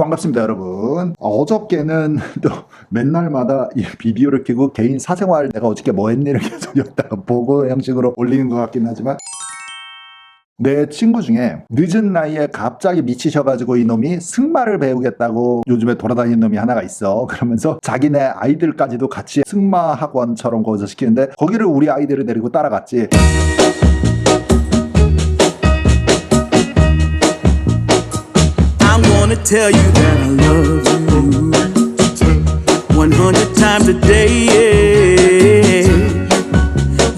반갑습니다 여러분. 어저께는 또 맨날마다 이 비디오를 켜고 개인 사생활 내가 어저께 뭐 했니 이렇게 계속 여기다가 보고 형식으로 올리는 것 같긴 하지만, 내 친구 중에 늦은 나이에 갑자기 미치셔가지고 이놈이 승마를 배우겠다고 요즘에 돌아다니는 놈이 하나가 있어. 그러면서 자기네 아이들까지도 같이 승마 학원처럼 거기서 시키는데 거기를 우리 아이들을 데리고 따라갔지. I'm gonna tell you that I love you 100 times a day.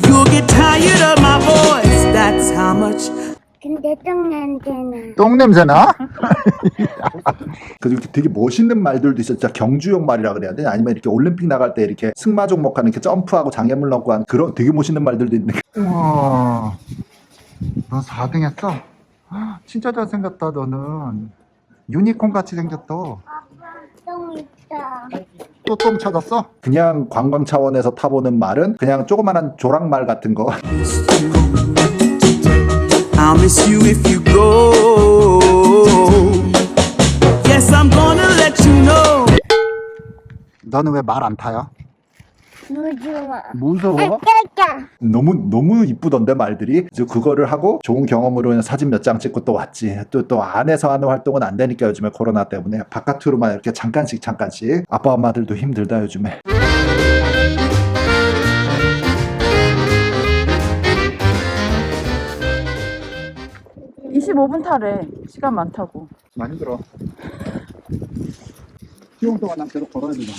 You'll get tired of my voice. That's how much. 근데 똥냄새나. 똥냄새나? 그리고 되게 멋있는 말들도 있어. 진짜 경주용 말이라 그래야 돼? 아니면 이렇게 올림픽 나갈 때 이렇게 승마 종목하는 이렇게 점프하고 장애물 넣고 하는 그런 되게 멋있는 말들도 있는데. 우와, 너 4등 했어? 진짜 잘생겼다 너는. 유니콘 같이 생겼다. 아빠 똥 있다. 또 똥 찾았어? 그냥 관광 차원에서 타보는 말은 그냥 조그만한 조랑말 같은 거. I'll miss you if you go. Yes, I'm gonna let you know. 너는 왜 말 안 타요? 무서워. 무서워? 짜짜. 너무 이쁘던데 말들이. 그래서 그거를 하고 좋은 경험으로 사진 몇 장 찍고 또 왔지. 또 안에서 하는 활동은 안 되니까 요즘에 코로나 때문에 바깥으로만 이렇게 잠깐씩 아빠 엄마들도 힘들다 요즘에. 이 25분 타래. 시간 많다고. 많이 들어. 수용 동안 난 계속 걸어야 되잖아.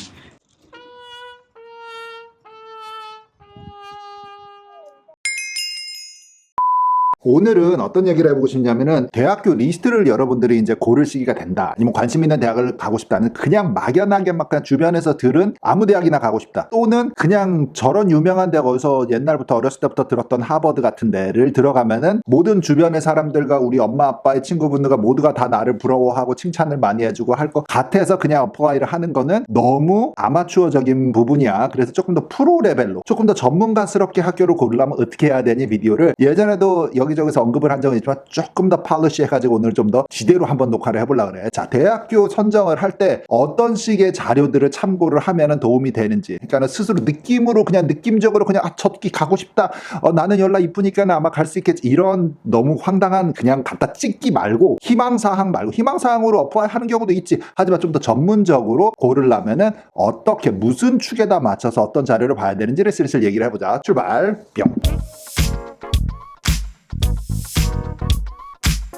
오늘은 어떤 얘기를 해보고 싶냐면은 대학교 리스트를 여러분들이 이제 고를 시기가 된다, 아니면 관심 있는 대학을 가고 싶다는, 그냥 막연하게 막 그냥 주변에서 들은 아무 대학이나 가고 싶다, 또는 그냥 저런 유명한 대학 어디서 옛날부터 어렸을 때부터 들었던 하버드 같은 데를 들어가면은 모든 주변의 사람들과 우리 엄마 아빠의 친구분들과 모두가 다 나를 부러워하고 칭찬을 많이 해주고 할 것 같아서 그냥 어플라이를 하는 거는 너무 아마추어적인 부분이야. 그래서 조금 더 프로 레벨로, 조금 더 전문가스럽게 학교를 고르려면 어떻게 해야 되니 비디오를 예전에도 여기저기서 언급을 한 적은 있지만 조금 더 팔러시 해가지고 오늘 좀 더 지대로 한번 녹화를 해보려고 그래. 자, 대학교 선정을 할 때 어떤 식의 자료들을 참고를 하면은 도움이 되는지. 그러니까 스스로 느낌으로 그냥 느낌적으로 그냥 저 기 가고 싶다, 나는 연락 이쁘니까 아마 갈 수 있겠지, 이런 너무 황당한 그냥 갖다 찍기 말고 희망사항 말고, 희망사항으로 어플라이 하는 경우도 있지. 하지만 좀 더 전문적으로 고르려면은 어떻게 무슨 축에다 맞춰서 어떤 자료를 봐야 되는지를 슬슬 얘기를 해보자. 출발. 뿅.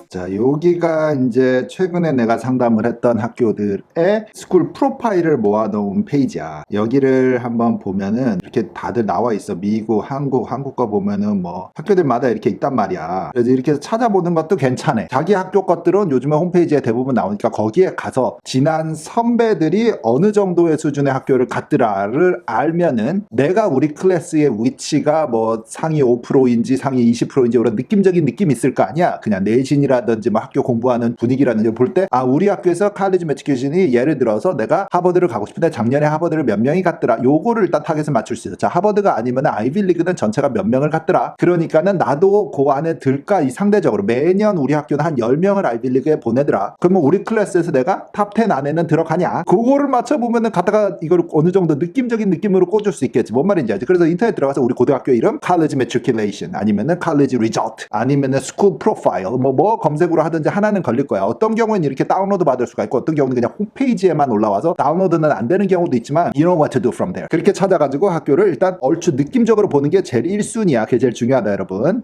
자, 여기가 이제 최근에 내가 상담을 했던 학교들의 스쿨 프로파일을 모아놓은 페이지야. 여기를 한번 보면은 이렇게 다들 나와 있어. 미국, 한국 거 보면은 뭐 학교들마다 이렇게 있단 말이야. 그래서 이렇게 해서 찾아보는 것도 괜찮아. 자기 학교 것들은 요즘에 홈페이지에 대부분 나오니까 거기에 가서 지난 선배들이 어느 정도의 수준의 학교를 갔더라를 알면은 내가 우리 클래스의 위치가 뭐 상위 5%인지 상위 20%인지 그런 느낌적인 느낌이 있을 거 아니야. 그냥 내신이라 든지 뭐 학교 공부하는 분위기라든지 볼 때, 우리 학교에서 칼리지 매치큐션이 예를 들어서 내가 하버드를 가고 싶은데 작년에 하버드를 몇 명이 갔더라, 요거를 일단 타겟을 맞출 수 있어. 자, 하버드가 아니면 아이비리그는 전체가 몇 명을 갔더라, 그러니까는 나도 그 안에 들까. 이 상대적으로 매년 우리 학교는 한 10명을 아이비리그에 보내더라. 그러면 우리 클래스에서 내가 탑 10 안에는 들어가냐, 그거를 맞춰보면은 갖다가 이걸 어느 정도 느낌적인 느낌으로 꽂을 수 있겠지. 뭔 말인지 알지? 그래서 인터넷 들어가서 우리 고등학교 이름 칼리지 매트리큘레이션, 아니면은 칼리지 리조트, 아니면은 스쿨 프로파일 뭐 검색으로 하든지 하나는 걸릴 거야. 어떤 경우에는 이렇게 다운로드 받을 수가 있고, 어떤 경우는 그냥 홈페이지에만 올라와서 다운로드는 안 되는 경우도 있지만 you know what to do from there. 그렇게 찾아가지고 학교를 일단 얼추 느낌적으로 보는 게 제일 1순위야. 그게 제일 중요하다 여러분.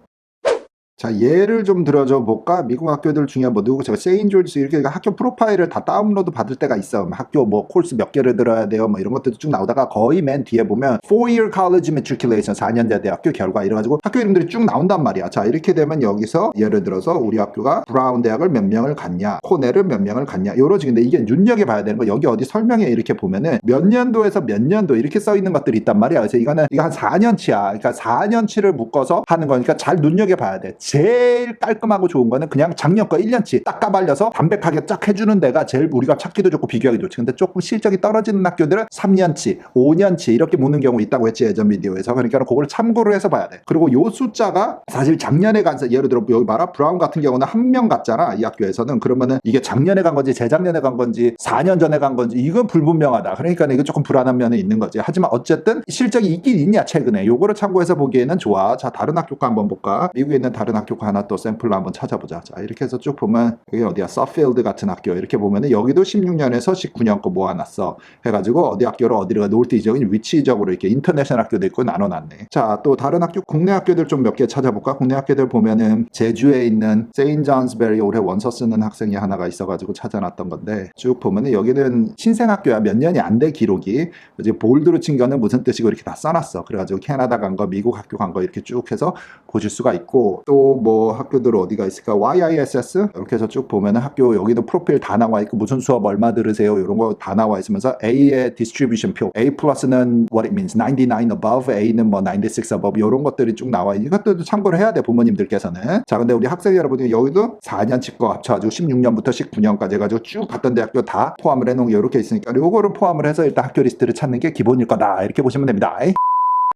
자, 예를 좀 들어줘 볼까? 미국 학교들 중에 뭐 누구, 제가 세인조지 이렇게 학교 프로파일을 다 다운로드 받을 때가 있어. 학교 뭐 코र्스 몇 개를 들어야 돼요, 뭐 이런 것들도 쭉 나오다가 거의 맨 뒤에 보면 4-year college matriculation, 4년제 대학교 결과 이래가지고 학교 이름들이 쭉 나온단 말이야. 자, 이렇게 되면 여기서 예를 들어서 우리 학교가 브라운 대학을 몇 명을 갔냐, 코넬을 몇 명을 갔냐, 요러지. 근데 이게 눈여겨봐야 되는 거, 여기 어디 설명에 이렇게 보면은 몇 년도에서 몇 년도 이렇게 써 있는 것들이 있단 말이야. 그래서 이거 한 4년치야. 그러니까 4년치를 묶어서 하는 거니까 잘 눈여겨봐야 돼. 제일 깔끔하고 좋은 거는 그냥 작년 거 1년치 딱 까발려서 담백하게 쫙 해주는 데가 제일 우리가 찾기도 좋고 비교하기 좋지. 근데 조금 실적이 떨어지는 학교들은 3년치, 5년치 이렇게 묻는 경우 있다고 했지, 예전 비디오에서. 그러니까 그걸 참고를 해서 봐야 돼. 그리고 요 숫자가 사실 작년에 간, 예를 들어 여기 봐라, 브라운 같은 경우는 한 명 갔잖아, 이 학교에서는. 그러면은 이게 작년에 간 건지 재작년에 간 건지 4년 전에 간 건지 이건 불분명하다. 그러니까 이거 조금 불안한 면이 있는 거지. 하지만 어쨌든 실적이 있긴 있냐 최근에, 요거를 참고해서 보기에는 좋아. 자, 다른 학교 거 한번 볼까? 미국에 있는 다른 학교 거 하나 또 샘플로 한번 찾아보자. 자, 이렇게 해서 쭉 보면 여기 어디야, 서필드 같은 학교 이렇게 보면은 여기도 16년에서 19년 거 모아놨어. 해가지고 어디 학교로 어디가 노을띠적인 위치적으로 이렇게 인터내셔널 학교도 있고 나눠놨네. 자, 또 다른 학교, 국내 학교들 좀 몇 개 찾아볼까? 국내 학교들 보면은 제주에 있는 세인 존스베리 올해 원서 쓰는 학생이 하나가 있어가지고 찾아놨던 건데, 쭉 보면은 여기는 신생학교야. 몇 년이 안 돼 기록이. 이제 볼드로 친 거는 무슨 뜻이고 이렇게 다 써놨어. 그래가지고 캐나다 간 거, 미국 학교 간 거 이렇게 쭉 해서 보실 수가 있고, 또 뭐 학교들 어디가 있을까? YISS 이렇게 해서 쭉 보면은 학교 여기도 프로필 다 나와 있고 무슨 수업 얼마 들으세요 이런 거 다 나와 있으면서 A의 디스트리뷰션 표, A 플러스는 what it means, 99 above, A는 뭐 96 above 이런 것들이 쭉 나와. 이것들도 참고를 해야 돼, 부모님들께서는. 자, 근데 우리 학생 여러분이 여기도 4년치 거 합쳐가지고 16년부터 19년까지 해가지고 쭉 갔던 대학교 다 포함을 해놓은 게 이렇게 있으니까 요거를 포함을 해서 일단 학교 리스트를 찾는 게 기본일 거다, 이렇게 보시면 됩니다.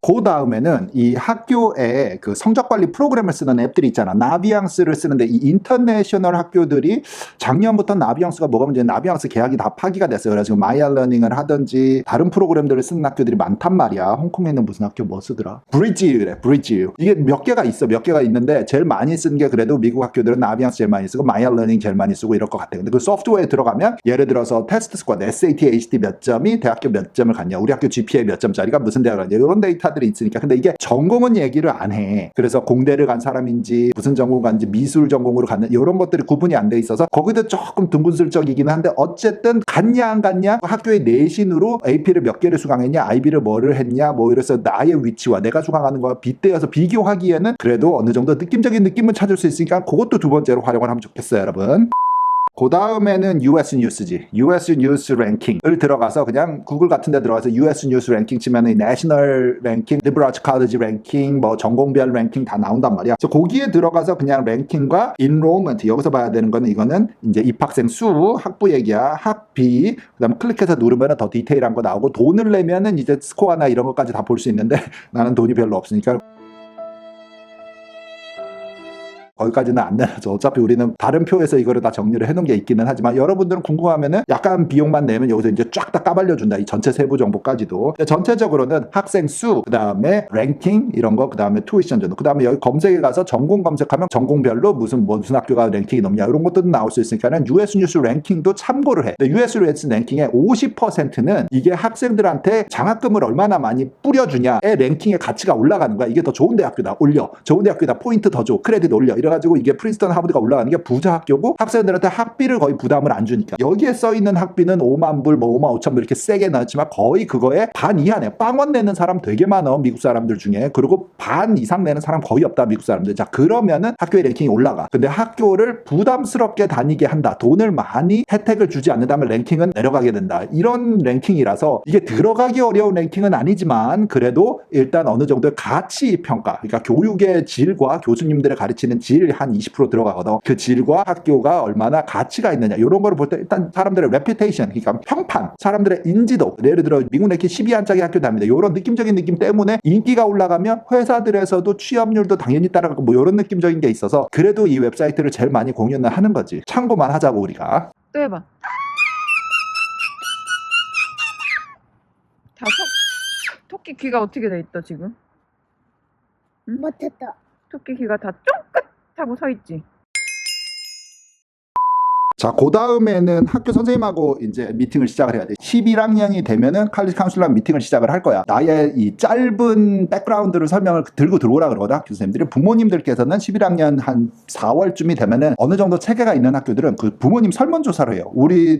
그 다음에는 이 학교에 그 성적 관리 프로그램을 쓰는 앱들이 있잖아. 나비앙스를 쓰는데 이 인터내셔널 학교들이 작년부터 나비앙스가 뭐가 문제냐, 나비앙스 계약이 다 파기가 됐어요. 그래서 지금 마이알러닝을 하든지 다른 프로그램들을 쓰는 학교들이 많단 말이야. 홍콩에 있는 무슨 학교 뭐 쓰더라? 브리지유래, 브리지유. 이게 몇 개가 있어. 몇 개가 있는데 제일 많이 쓴 게 그래도 미국 학교들은 나비앙스 제일 많이 쓰고 마이알러닝 제일 많이 쓰고 이럴 것 같아. 근데 그 소프트웨어에 들어가면 예를 들어서 테스트 스코어, SAT, ACT 몇 점이 대학교 몇 점을 갔냐, 우리 학교 GPA 몇 점짜리가 무슨 대학을 갔냐, 이런 데이터 들이 있으니까. 근데 이게 전공은 얘기를 안 해. 그래서 공대를 간 사람인지 무슨 전공 간지 미술 전공으로 갔는 이런 것들이 구분이 안 돼 있어서 거기도 조금 둥근슬쩍이긴 한데, 어쨌든 갔냐 안 갔냐, 학교의 내신으로 AP를 몇 개를 수강했냐, IB를 뭐를 했냐, 뭐 이래서 나의 위치와 내가 수강하는 거와 빗대어서 비교하기에는 그래도 어느 정도 느낌적인 느낌은 찾을 수 있으니까 그것도 두 번째로 활용을 하면 좋겠어요, 여러분. 그 다음에는 US 뉴스지. US 뉴스 랭킹을 들어가서 그냥 구글 같은 데 들어가서 US 뉴스 랭킹 치면은 내셔널 랭킹, 리버럴 아츠 컬리지 랭킹, 뭐 전공별 랭킹 다 나온단 말이야. 그래서 거기에 들어가서 그냥 랭킹과 인로먼트, 여기서 봐야 되는 거는 이거는 이제 입학생 수, 학부 얘기야, 학비, 그다음에 클릭해서 누르면은 더 디테일한 거 나오고, 돈을 내면은 이제 스코어나 이런 것까지 다 볼 수 있는데 나는 돈이 별로 없으니까 거기까지는 안 내놔서 어차피 우리는 다른 표에서 이거를 다 정리를 해놓은 게 있기는 하지만, 여러분들은 궁금하면은 약간 비용만 내면 여기서 이제 쫙 다 까발려준다, 이 전체 세부 정보까지도. 전체적으로는 학생 수, 그 다음에 랭킹 이런 거, 그 다음에 투이션 정도, 그 다음에 여기 검색에 가서 전공 검색하면 전공별로 무슨 학교가 랭킹이 높냐 이런 것도 나올 수 있으니까는 US 뉴스 랭킹도 참고를 해. 근데 US 뉴스 랭킹의 50%는 이게 학생들한테 장학금을 얼마나 많이 뿌려주냐의 랭킹의 가치가 올라가는 거야. 이게 더 좋은 대학교다, 올려. 좋은 대학교다, 포인트 더 줘, 크레딧 올려. 이래가지고 이게 프린스턴, 하버드가 올라가는 게 부자 학교고, 학생들한테 학비를 거의 부담을 안 주니까. 여기에 써있는 학비는 5만 불, 뭐 5만 5천 불 이렇게 세게 넣었지만 거의 그거에 반 이하네. 빵원 내는 사람 되게 많아, 미국 사람들 중에. 그리고 반 이상 내는 사람 거의 없다, 미국 사람들. 자, 그러면은 학교의 랭킹이 올라가. 근데 학교를 부담스럽게 다니게 한다, 돈을 많이 혜택을 주지 않는다면 랭킹은 내려가게 된다, 이런 랭킹이라서 이게 들어가기 어려운 랭킹은 아니지만 그래도 일단 어느 정도의 가치 평가, 그러니까 교육의 질과 교수님들의 가르치는 질 한 20% 들어가거든. 그 질과 학교가 얼마나 가치가 있느냐 이런 거를 볼 때 일단 사람들의 레퓨테이션, 그러니까 평판, 사람들의 인지도, 예를 들어 미국 랭킹 12안짝의 학교 다닙니다, 이런 느낌적인 느낌 때문에 인기가 올라가면 회사들에서도 취업률도 당연히 따라가고 뭐 이런 느낌적인 게 있어서 그래도 이 웹사이트를 제일 많이 공유는 하는 거지. 참고만 하자고 우리가. 또 해봐. 다 토끼 귀가 어떻게 돼 있어 지금? 못했다. 토끼 귀가 다 쫑긋하고 서 있지. 자, 그 다음에는 학교 선생님하고 이제 미팅을 시작을 해야 돼. 11학년이 되면은 칼리지 카운슬러 미팅을 시작을 할 거야. 나의 이 짧은 백그라운드를 설명을 들고 들어오라 그러거든, 학교 선생님들이. 부모님들께서는 11학년 한 4월쯤이 되면은 어느 정도 체계가 있는 학교들은 그 부모님 설문조사를 해요.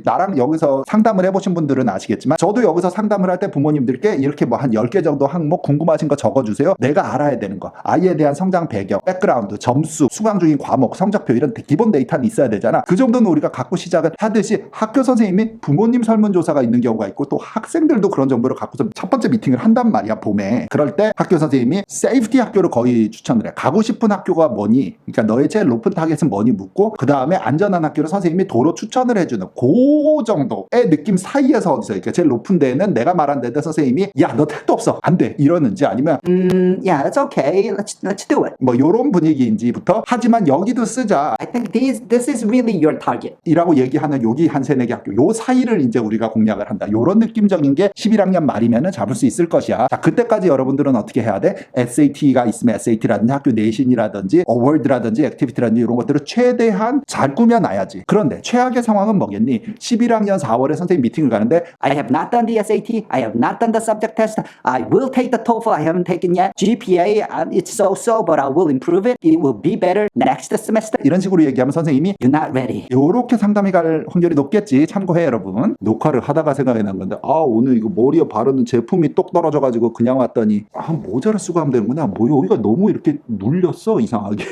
나랑 여기서 상담을 해보신 분들은 아시겠지만, 저도 여기서 상담을 할 때 부모님들께 이렇게 뭐 한 10개 정도 항목 궁금하신 거 적어주세요. 내가 알아야 되는 거, 아이에 대한 성장 배경, 백그라운드, 점수, 수강 중인 과목, 성적표, 이런 기본 데이터는 있어야 되잖아. 그 정도는 우리가 우리가 갖고 시작을 하듯이 학교 선생님이 부모님 설문조사가 있는 경우가 있고 또 학생들도 그런 정보를 갖고서 첫 번째 미팅을 한단 말이야, 봄에. 그럴 때 학교 선생님이 세이프티 학교를 거의 추천을 해. 가고 싶은 학교가 뭐니? 그러니까 너의 제일 높은 타겟은 뭐니 묻고 그 다음에 안전한 학교를 선생님이 도로 추천을 해주는 그 정도의 느낌 사이에서 어디서 그러니까 제일 높은 데는 내가 말한 데다 선생님이 야, 너 택도 없어. 안 돼. 이러는지 아니면 Yeah, that's okay. Let's do it. 뭐 요런 분위기인지부터 하지만 여기도 쓰자. I think this is really your target. 이라고 얘기하는 여기 한 세네 개 학교 요 사이를 이제 우리가 공략을 한다. 요런 느낌적인 게 11학년 말이면은 잡을 수 있을 것이야. 자, 그때까지 여러분들은 어떻게 해야 돼? SAT가 있으면 SAT라든지 학교 내신이라든지 어워드라든지 액티비티라든지 이런 것들을 최대한 잘 꾸며놔야지. 그런데 최악의 상황은 뭐겠니? 11학년 4월에 선생님 미팅을 가는데 I have not done the SAT. I have not done the subject test. I will take the TOEFL. I haven't taken yet. GPA, it's so-so, but I will improve it. It will be better next semester. 이런 식으로 얘기하면 선생님이 You're not ready. 요렇게 상담이 갈 확률이 높겠지. 참고해 여러분. 녹화를 하다가 생각이 난 건데 오늘 이거 머리에 바르는 제품이 똑 떨어져가지고 그냥 왔더니 모자를 쓰고 하면 되는구나. 뭐 여기가 너무 이렇게 눌렸어 이상하게.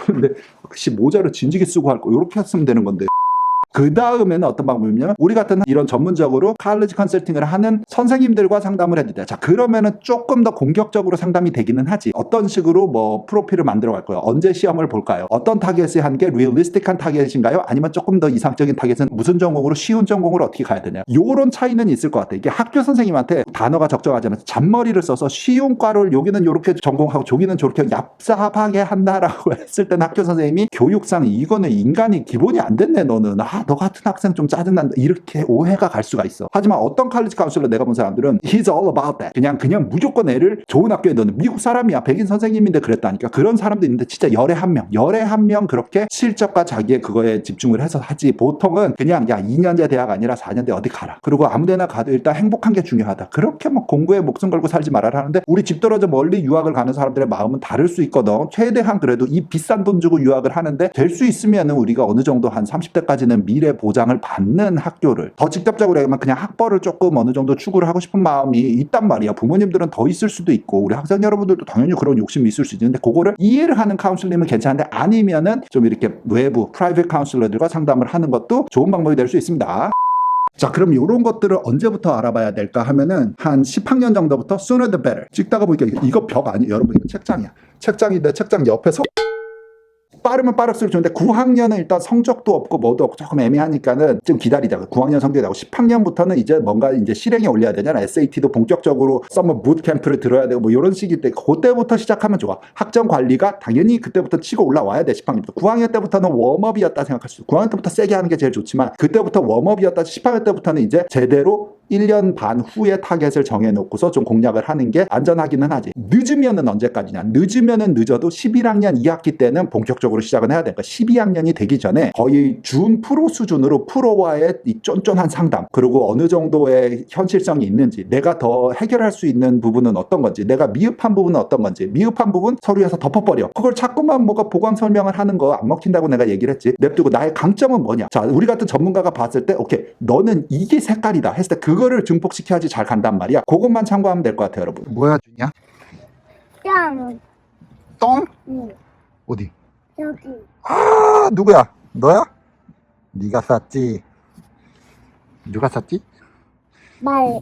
근데 혹시 모자를 진지게 쓰고 할 거 요렇게 했으면 되는 건데. 그 다음에는 어떤 방법이냐면 우리 같은 이런 전문적으로 칼리지 컨설팅을 하는 선생님들과 상담을 해도 돼. 자, 그러면은 조금 더 공격적으로 상담이 되기는 하지. 어떤 식으로 뭐 프로필을 만들어 갈 거예요? 언제 시험을 볼까요? 어떤 타겟이 한 게 리얼리스틱한 타겟인가요? 아니면 조금 더 이상적인 타겟은 무슨 전공으로 쉬운 전공으로 어떻게 가야 되냐? 요런 차이는 있을 것 같아. 이게 학교 선생님한테 단어가 적정하지 않아서 잔머리를 써서 쉬운 과를 여기는 요렇게 전공하고 저기는 저렇게 얍삽하게 한다라고 했을 때는 학교 선생님이 교육상 이거는 인간이 기본이 안 됐네 너는. 너 같은 학생 좀 짜증난다. 이렇게 오해가 갈 수가 있어. 하지만 어떤 칼리지 카운슬러 내가 본 사람들은 He's all about that. 그냥 무조건 애를 좋은 학교에 넣는 미국 사람이야. 백인 선생님인데 그랬다니까. 그런 사람도 있는데 진짜 열에 한 명 그렇게 실적과 자기의 그거에 집중을 해서 하지. 보통은 그냥 야 2년제 대학 아니라 4년제 어디 가라. 그리고 아무데나 가도 일단 행복한 게 중요하다. 그렇게 막 공부에 목숨 걸고 살지 말아라 하는데 우리 집 떨어져 멀리 유학을 가는 사람들의 마음은 다를 수 있거든. 최대한 그래도 이 비싼 돈 주고 유학을 하는데 될 수 있으면은 우리가 어느 정도 한 30대까지는 미래 보장을 받는 학교를 더 직접적으로 하면 그냥 학벌을 조금 어느 정도 추구를 하고 싶은 마음이 있단 말이야. 부모님들은 더 있을 수도 있고 우리 학생 여러분들도 당연히 그런 욕심이 있을 수 있는데 그거를 이해를 하는 카운슬링은 괜찮은데 아니면은 좀 이렇게 외부 프라이빗 카운슬러들과 상담을 하는 것도 좋은 방법이 될 수 있습니다. 자, 그럼 이런 것들을 언제부터 알아봐야 될까 하면은 한 10학년 정도부터 sooner the better. 찍다가 보니까 이거 벽 아니에요. 여러분 이거 책장이야. 책장인데 책장 옆에서 빠르면 빠를수록 좋은데 9학년은 일단 성적도 없고 뭐도 없고 조금 애매하니까는 좀 기다리다가 9학년 성적이 나고 10학년부터는 이제 뭔가 이제 실행에 올려야 되잖아. SAT도 본격적으로 서머 부트캠프를 들어야 되고 뭐 이런 시기 때 그때부터 시작하면 좋아. 학점 관리가 당연히 그때부터 치고 올라와야 돼. 10학년부터. 9학년 때부터는 웜업이었다 생각할 수 있어. 9학년 때부터 세게 하는 게 제일 좋지만 그때부터 웜업이었다. 10학년 때부터는 이제 제대로 1년 반 후에 타겟을 정해놓고서 좀 공략을 하는 게 안전하기는 하지. 늦으면은 언제까지냐? 늦으면은 늦어도 11학년 2학기 때는 본격적으로 시작은 해야 되니까 12학년이 되기 전에 거의 준 프로 수준으로 프로와의 이 쫀쫀한 상담 그리고 어느 정도의 현실성이 있는지 내가 더 해결할 수 있는 부분은 어떤 건지 내가 미흡한 부분은 어떤 건지 미흡한 부분 서류에서 덮어버려. 그걸 자꾸만 뭐가 보강 설명을 하는 거 안 먹힌다고 내가 얘기를 했지. 냅두고 나의 강점은 뭐냐? 자, 우리 같은 전문가가 봤을 때 오케이 너는 이게 색깔이다 했을 때 그거를 증폭시켜야지 잘 간단 말이야. 그것만 참고하면 될 것 같아요 여러분. 뭐야 주냐? 짱. 똥? 응. 어디? 여기. 누구야? 너야? 네가 쌌지. 누가 쌌지? 말.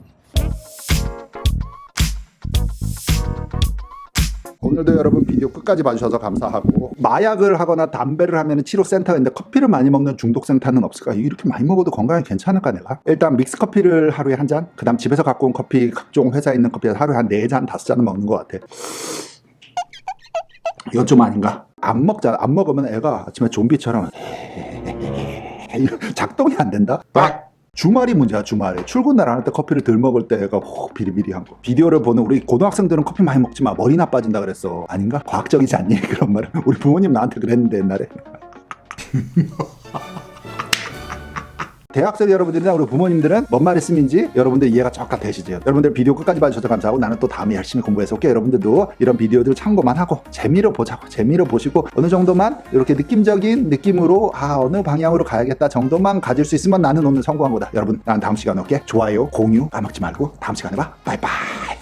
오늘도 여러분 비디오 끝까지 봐주셔서 감사하고 마약을 하거나 담배를 하면 치료센터가 있는데 커피를 많이 먹는 중독센터는 없을까? 이렇게 많이 먹어도 건강에 괜찮을까 내가? 일단 믹스커피를 하루에 한 잔 그 다음 집에서 갖고 온 커피 각종 회사에 있는 커피 하루에 한 4잔 5잔은 먹는 것 같아. 이건 좀 아닌가? 안 먹잖아. 안 먹으면 애가 아침에 좀비처럼 작동이 안 된다? 주말이 문제야. 주말에 출근날 안 할 때 커피를 덜 먹을 때 애가 비리비리한 거. 비디오를 보는 우리 고등학생들은 커피 많이 먹지 마 머리 나빠진다 그랬어. 아닌가? 과학적이지 않니? 그런 말은 우리 부모님 나한테 그랬는데 옛날에. 대학생 여러분들이나 우리 부모님들은 뭔 말씀인지 여러분들 이해가 쫙 되시죠? 여러분들 비디오 끝까지 봐주셔서 감사하고 나는 또 다음에 열심히 공부해서 올게요. 여러분들도 이런 비디오들 참고만 하고 재미로 보자고. 재미로 보시고 어느 정도만 이렇게 느낌적인 느낌으로 어느 방향으로 가야겠다 정도만 가질 수 있으면 나는 오늘 성공한 거다. 여러분 난 다음 시간에 올게. 좋아요 공유 까먹지 말고 다음 시간에 봐. 바이바이.